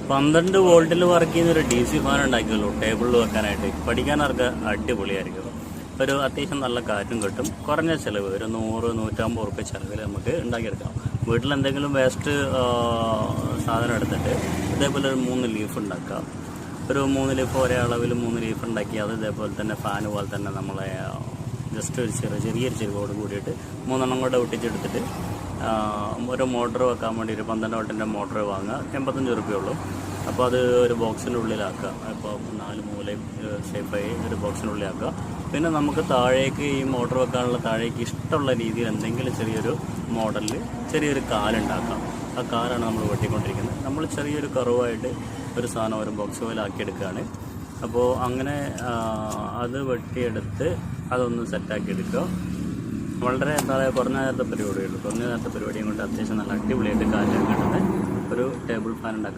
12 വോൾട്ടിൽ വർക്ക് ചെയ്യുന്ന ഒരു DC ഫാൻ ഉണ്ടാക്കിയല്ലോ ടേബിളിൽ വെക്കാനായിട്ട്. പഠിക്കാനവർക്ക് അടിപൊളിയായിരിക്കും. ഒരു അത്യാവശ്യം നല്ല കാറ്റും കിട്ടും. കുറഞ്ഞ ചിലവ്, ഒരു 100-150 റുപ്യ ചിലവിൽ നമുക്ക് ഉണ്ടാക്കിയെടുക്കാം. വീട്ടിൽ എന്തെങ്കിലും വേസ്റ്റ് സാധനം എടുത്തിട്ട് ഇതേപോലെ ഒരു 3 ലീഫ് ഉണ്ടാക്കാം. ഒരു 3 ലീഫ് ഒരേ അളവിൽ 3 ലീഫ് ഉണ്ടാക്കി അത് ഇതേപോലെ തന്നെ ഫാന് പോലെ തന്നെ നമ്മളെ ജസ്റ്റ് ഒരു ചെറിയൊരു ചെരുവോട് കൂടിയിട്ട് 3 എണ്ണം കൂടെ ഒട്ടിച്ചെടുത്തിട്ട് ഒരു മോട്ടർ വെക്കാൻ വേണ്ടി ഒരു 12 വോൾട്ടിൻ്റെ മോട്ടർ വാങ്ങുക. 85 റുപ്യുള്ളൂ. അപ്പോൾ അത് ഒരു ബോക്സിൻ്റെ ഉള്ളിലാക്കുക. ഇപ്പോൾ 4 മൂലയും സേഫായി ഒരു ബോക്സിൻ്റെ ഉള്ളിലാക്കുക. പിന്നെ നമുക്ക് താഴേക്ക് ഈ മോട്ടർ വെക്കാനുള്ള താഴേക്ക് ഇഷ്ടമുള്ള രീതിയിൽ എന്തെങ്കിലും ചെറിയൊരു മോഡലിൽ ചെറിയൊരു കാലുണ്ടാക്കാം. ആ കാലാണ് നമ്മൾ വെട്ടിക്കൊണ്ടിരിക്കുന്നത്. നമ്മൾ ചെറിയൊരു കറുവായിട്ട് ഒരു സാധനം ഒരു ബോക്സ് പോലെ ആക്കിയെടുക്കുകയാണ്. അപ്പോൾ അങ്ങനെ അത് വെട്ടിയെടുത്ത് അതൊന്ന് സെറ്റാക്കി എടുക്കുക. വളരെ എന്താ പറയുക, കുറഞ്ഞ നേരത്തെ പരിപാടിയുള്ളൂ. കുറഞ്ഞ നേരത്തെ പരിപാടിയും കൊണ്ട് അത്യാവശ്യം നല്ല അടിപൊളിയായിട്ട് കാറ്റ് കിട്ടുന്ന ഒരു ടേബിൾ ഫാൻ ഉണ്ടാക്കുക.